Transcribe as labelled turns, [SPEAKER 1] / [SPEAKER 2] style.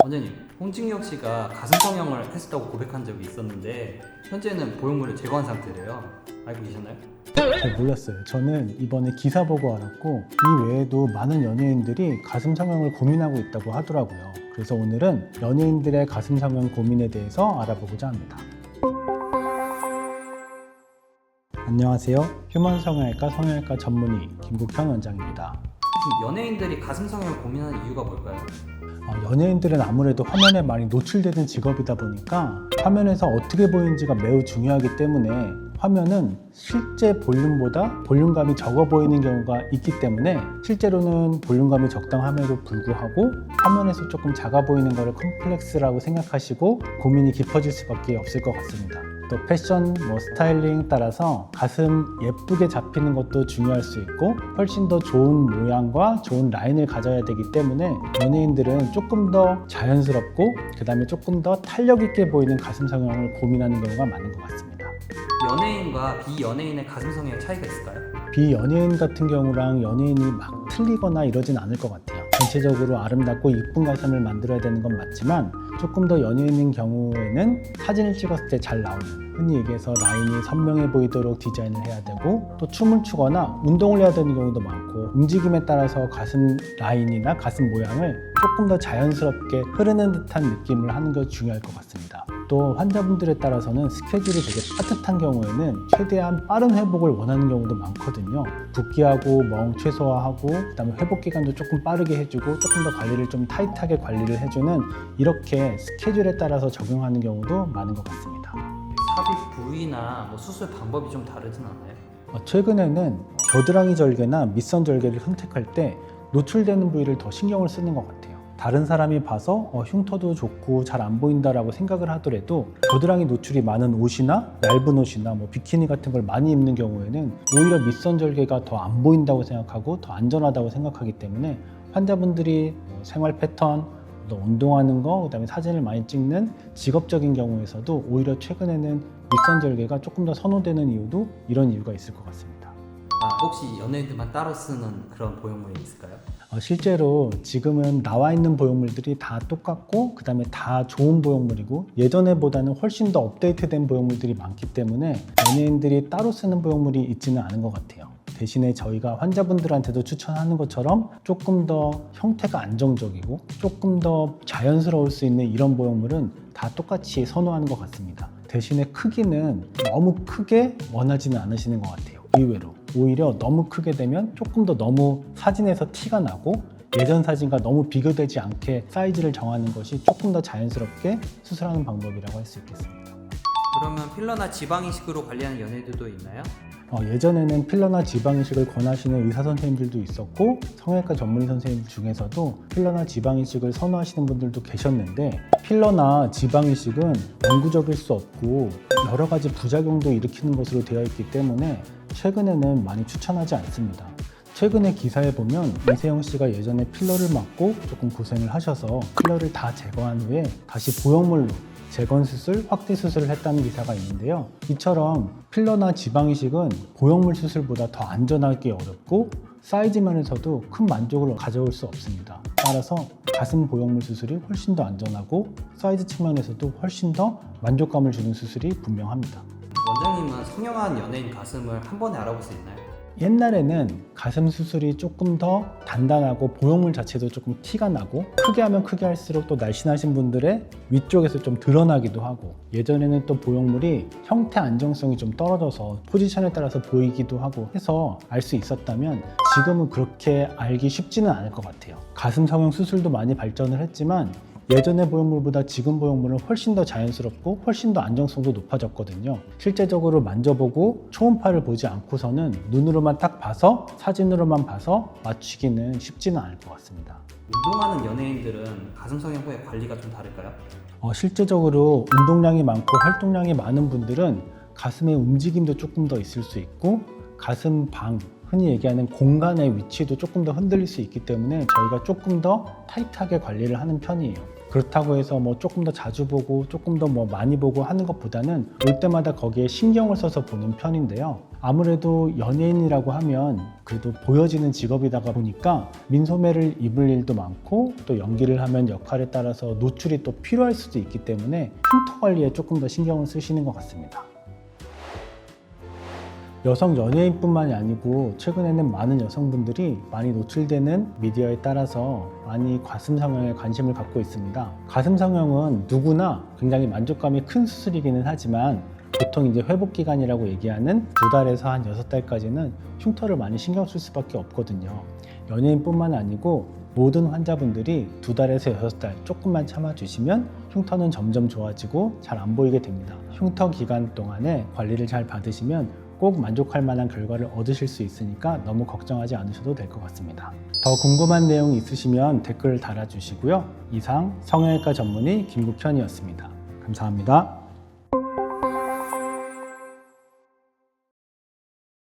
[SPEAKER 1] 원장님, 홍진경 씨가 가슴 성형을 했었다고 고백한 적이 있었는데 현재는 보형물을 제거한 상태래요. 알고 계셨나요?
[SPEAKER 2] 잘 몰랐어요. 저는 이번에 기사 보고 알았고 이 외에도 많은 연예인들이 가슴 성형을 고민하고 있다고 하더라고요. 그래서 오늘은 연예인들의 가슴 성형 고민에 대해서 알아보고자 합니다. 안녕하세요. 휴먼 성형외과 성형외과 전문의 김국현 원장입니다.
[SPEAKER 1] 혹시 연예인들이 가슴 성형을 고민하는 이유가 뭘까요?
[SPEAKER 2] 연예인들은 아무래도 화면에 많이 노출되는 직업이다 보니까 화면에서 어떻게 보이는지가 매우 중요하기 때문에 화면은 실제 볼륨보다 볼륨감이 적어 보이는 경우가 있기 때문에 실제로는 볼륨감이 적당함에도 불구하고 화면에서 조금 작아 보이는 것을 컴플렉스라고 생각하시고 고민이 깊어질 수밖에 없을 것 같습니다. 또 패션, 스타일링 따라서 가슴 예쁘게 잡히는 것도 중요할 수 있고 훨씬 더 좋은 모양과 좋은 라인을 가져야 되기 때문에 연예인들은 조금 더 자연스럽고 그 다음에 조금 더 탄력 있게 보이는 가슴 성형을 고민하는 경우가 많은 것 같습니다.
[SPEAKER 1] 연예인과 비연예인의 가슴 성형 차이가 있을까요?
[SPEAKER 2] 비연예인 같은 경우랑 연예인이 막 틀리거나 이러진 않을 것 같아요. 전체적으로 아름답고 이쁜 가슴을 만들어야 되는 건 맞지만 조금 더 연예인인 경우에는 사진을 찍었을 때 잘 나오는, 흔히 얘기해서 라인이 선명해 보이도록 디자인을 해야 되고 또 춤을 추거나 운동을 해야 되는 경우도 많고 움직임에 따라서 가슴 라인이나 가슴 모양을 조금 더 자연스럽게 흐르는 듯한 느낌을 하는 게 중요할 것 같습니다. 또 환자분들에 따라서는 스케줄이 되게 빠듯한 경우에는 최대한 빠른 회복을 원하는 경우도 많거든요. 붓기하고 멍 최소화하고 그다음에 회복 기간도 조금 빠르게 해주고 조금 더 관리를 좀 타이트하게 관리를 해주는 이렇게 스케줄에 따라서 적용하는 경우도 많은 것 같습니다.
[SPEAKER 1] 삽입 부위나 수술 방법이 좀 다르진 않아요?
[SPEAKER 2] 최근에는 겨드랑이 절개나 밑선 절개를 선택할 때 노출되는 부위를 더 신경을 쓰는 것 같아요. 다른 사람이 봐서 흉터도 좋고 잘 안 보인다라고 생각을 하더라도 겨드랑이 노출이 많은 옷이나 얇은 옷이나 비키니 같은 걸 많이 입는 경우에는 오히려 밑선 절개가 더 안 보인다고 생각하고 더 안전하다고 생각하기 때문에 환자분들이 생활 패턴, 또 운동하는 거, 그다음에 사진을 많이 찍는 직업적인 경우에서도 오히려 최근에는 밑선 절개가 조금 더 선호되는 이유도 이런 이유가 있을 것 같습니다.
[SPEAKER 1] 혹시 연예인들만 따로 쓰는 그런 보형물이 있을까요?
[SPEAKER 2] 실제로 지금은 나와 있는 보형물들이 다 똑같고 그 다음에 다 좋은 보형물이고 예전에보다는 훨씬 더 업데이트된 보형물들이 많기 때문에 연예인들이 따로 쓰는 보형물이 있지는 않은 것 같아요. 대신에 저희가 환자분들한테도 추천하는 것처럼 조금 더 형태가 안정적이고 조금 더 자연스러울 수 있는 이런 보형물은 다 똑같이 선호하는 것 같습니다. 대신에 크기는 너무 크게 원하지는 않으시는 것 같아요. 의외로 오히려 너무 크게 되면 조금 더 너무 사진에서 티가 나고 예전 사진과 너무 비교되지 않게 사이즈를 정하는 것이 조금 더 자연스럽게 수술하는 방법이라고 할 수 있겠습니다.
[SPEAKER 1] 그러면 필러나 지방 이식으로 관리하는 연예인들도 있나요?
[SPEAKER 2] 예전에는 필러나 지방 이식을 권하시는 의사 선생님들도 있었고 성형외과 전문의 선생님들 중에서도 필러나 지방 이식을 선호하시는 분들도 계셨는데 필러나 지방 이식은 영구적일 수 없고 여러 가지 부작용도 일으키는 것으로 되어 있기 때문에 최근에는 많이 추천하지 않습니다. 최근에 기사에 보면 이세영 씨가 예전에 필러를 맞고 조금 고생을 하셔서 필러를 다 제거한 후에 다시 보형물로 재건 수술, 확대 수술을 했다는 기사가 있는데요. 이처럼 필러나 지방 이식은 보형물 수술보다 더 안전하기 어렵고 사이즈 면에서도 큰 만족을 가져올 수 없습니다. 따라서 가슴 보형물 수술이 훨씬 더 안전하고 사이즈 측면에서도 훨씬 더 만족감을 주는 수술이 분명합니다.
[SPEAKER 1] 원장님은 성형한 연예인 가슴을 한 번에 알아볼 수 있나요?
[SPEAKER 2] 옛날에는 가슴 수술이 조금 더 단단하고 보형물 자체도 조금 티가 나고 크게 하면 크게 할수록 또 날씬하신 분들의 위쪽에서 좀 드러나기도 하고 예전에는 또 보형물이 형태 안정성이 좀 떨어져서 포지션에 따라서 보이기도 하고 해서 알 수 있었다면 지금은 그렇게 알기 쉽지는 않을 것 같아요. 가슴 성형 수술도 많이 발전을 했지만 예전의 보형물보다 지금 보형물은 훨씬 더 자연스럽고 훨씬 더 안정성도 높아졌거든요. 실제적으로 만져보고 초음파를 보지 않고서는 눈으로만 딱 봐서 사진으로만 봐서 맞추기는 쉽지는 않을 것 같습니다.
[SPEAKER 1] 운동하는 연예인들은 가슴 성형 후에 관리가 좀 다를까요?
[SPEAKER 2] 실제적으로 운동량이 많고 활동량이 많은 분들은 가슴의 움직임도 조금 더 있을 수 있고 가슴 방, 흔히 얘기하는 공간의 위치도 조금 더 흔들릴 수 있기 때문에 저희가 조금 더 타이트하게 관리를 하는 편이에요. 그렇다고 해서 뭐 조금 더 자주 보고 조금 더 뭐 많이 보고 하는 것보다는 올 때마다 거기에 신경을 써서 보는 편인데요. 아무래도 연예인이라고 하면 그래도 보여지는 직업이다 보니까 민소매를 입을 일도 많고 또 연기를 하면 역할에 따라서 노출이 또 필요할 수도 있기 때문에 흉터 관리에 조금 더 신경을 쓰시는 것 같습니다. 여성 연예인뿐만이 아니고 최근에는 많은 여성분들이 많이 노출되는 미디어에 따라서 많이 가슴 성형에 관심을 갖고 있습니다. 가슴 성형은 누구나 굉장히 만족감이 큰 수술이기는 하지만 보통 이제 회복 기간이라고 얘기하는 2달에서 한 6달까지는 흉터를 많이 신경 쓸 수밖에 없거든요. 연예인뿐만 아니고 모든 환자분들이 2달에서 6달 조금만 참아주시면 흉터는 점점 좋아지고 잘 안 보이게 됩니다. 흉터 기간 동안에 관리를 잘 받으시면 꼭 만족할 만한 결과를 얻으실 수 있으니까 너무 걱정하지 않으셔도 될 것 같습니다. 더 궁금한 내용이 있으시면 댓글을 달아주시고요. 이상 성형외과 전문의 김국현이었습니다. 감사합니다.